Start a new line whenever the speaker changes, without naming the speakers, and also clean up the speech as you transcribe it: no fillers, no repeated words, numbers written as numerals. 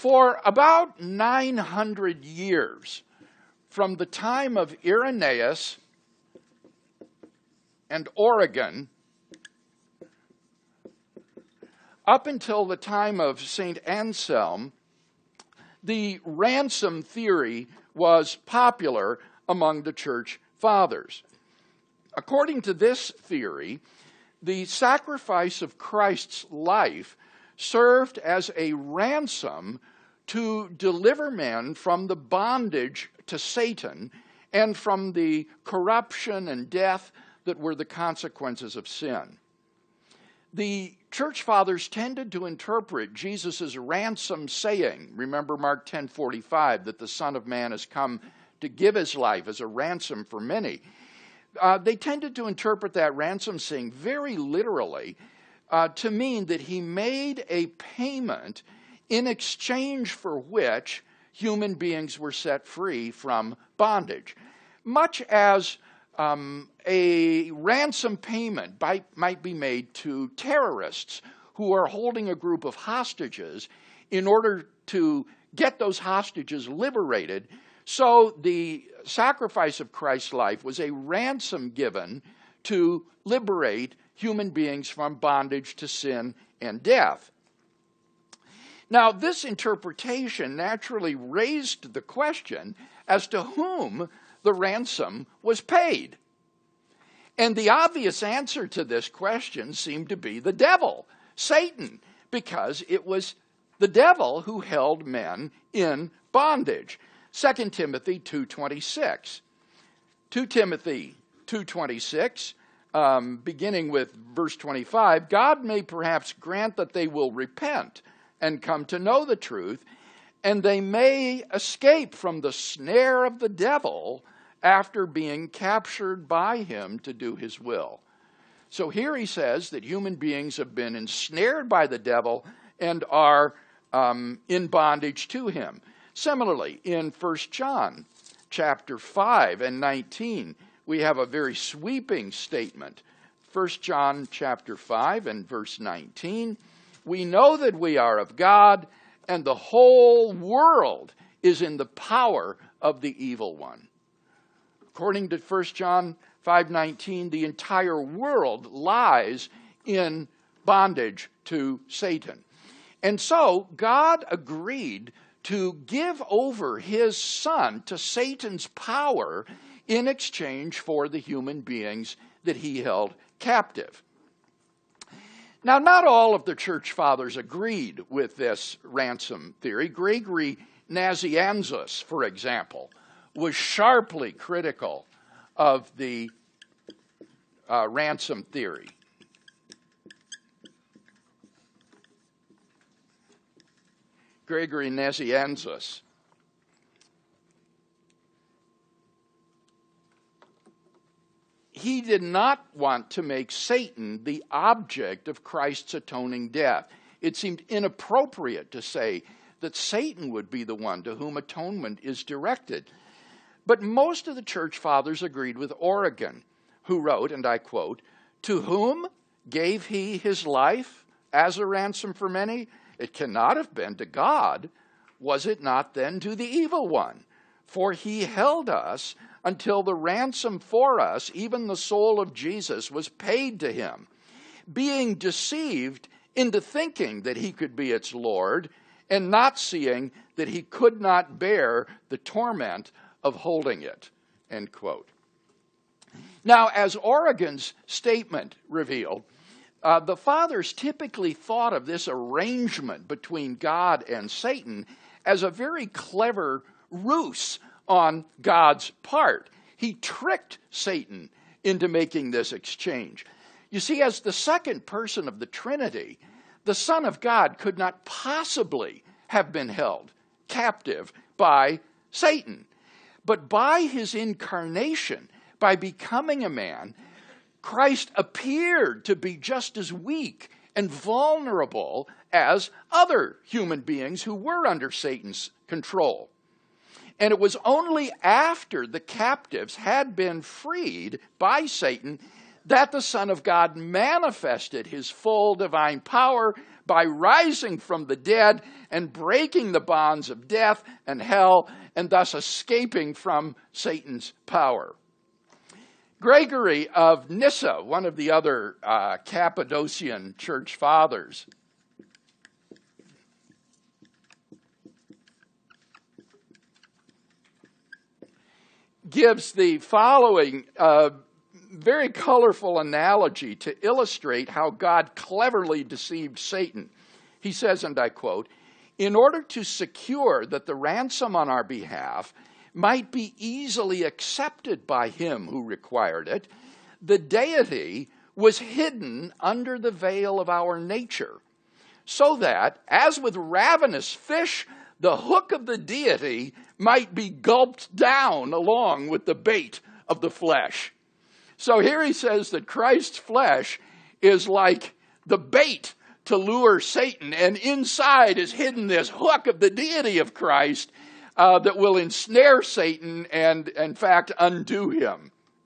For about 900 years, from the time of Irenaeus and Origen up until the time of St. Anselm, the ransom theory was popular among the church fathers. According to this theory, the sacrifice of Christ's life served as a ransom to deliver men from the bondage to Satan and from the corruption and death that were the consequences of sin. The church fathers tended to interpret Jesus' ransom saying, remember Mark 10:45, that the Son of Man has come to give his life as a ransom for many. They tended to interpret that ransom saying very literally to mean that he made a payment in exchange for which human beings were set free from bondage. Much as a ransom payment might be made to terrorists who are holding a group of hostages in order to get those hostages liberated. So the sacrifice of Christ's life was a ransom given to liberate human beings from bondage to sin and death. Now, this interpretation naturally raised the question as to whom the ransom was paid. And the obvious answer to this question seemed to be the devil, Satan, because it was the devil who held men in bondage. 2 Timothy 2:26. 2 Timothy 2:26, beginning with verse 25, God may perhaps grant that they will repent and come to know the truth, and they may escape from the snare of the devil after being captured by him to do his will. So here he says that human beings have been ensnared by the devil and are in bondage to him. Similarly, in 1 John chapter 5 and 19, we have a very sweeping statement. 1 John chapter 5 and verse 19, we know that we are of God, and the whole world is in the power of the evil one. According to 1 John 5:19, the entire world lies in bondage to Satan. And so God agreed to give over his Son to Satan's power in exchange for the human beings that he held captive. Now, not all of the church fathers agreed with this ransom theory. Gregory Nazianzus, for example, was sharply critical of the ransom theory. Gregory Nazianzus. He did not want to make Satan the object of Christ's atoning death. It seemed inappropriate to say that Satan would be the one to whom atonement is directed. But most of the church fathers agreed with Origen, who wrote, and I quote, "To whom gave he his life as a ransom for many? It cannot have been to God. Was it not then to the evil one? For he held us until the ransom for us, even the soul of Jesus, was paid to him, being deceived into thinking that he could be its Lord, and not seeing that he could not bear the torment of holding it." End quote. Now, as Origen's statement revealed, the fathers typically thought of this arrangement between God and Satan as a very clever ruse on God's part. He tricked Satan into making this exchange. You see, as the second person of the Trinity, the Son of God could not possibly have been held captive by Satan. But by his incarnation, by becoming a man, Christ appeared to be just as weak and vulnerable as other human beings who were under Satan's control. And it was only after the captives had been freed by Satan that the Son of God manifested his full divine power by rising from the dead and breaking the bonds of death and hell, and thus escaping from Satan's power. Gregory of Nyssa, one of the other Cappadocian church fathers, gives the following very colorful analogy to illustrate how God cleverly deceived Satan. He says, and I quote, "In order to secure that the ransom on our behalf might be easily accepted by him who required it, the deity was hidden under the veil of our nature, so that, as with ravenous fish, the hook of the deity might be gulped down along with the bait of the flesh." So here he says that Christ's flesh is like the bait to lure Satan, and inside is hidden this hook of the deity of Christ that will ensnare Satan and, in fact, undo him.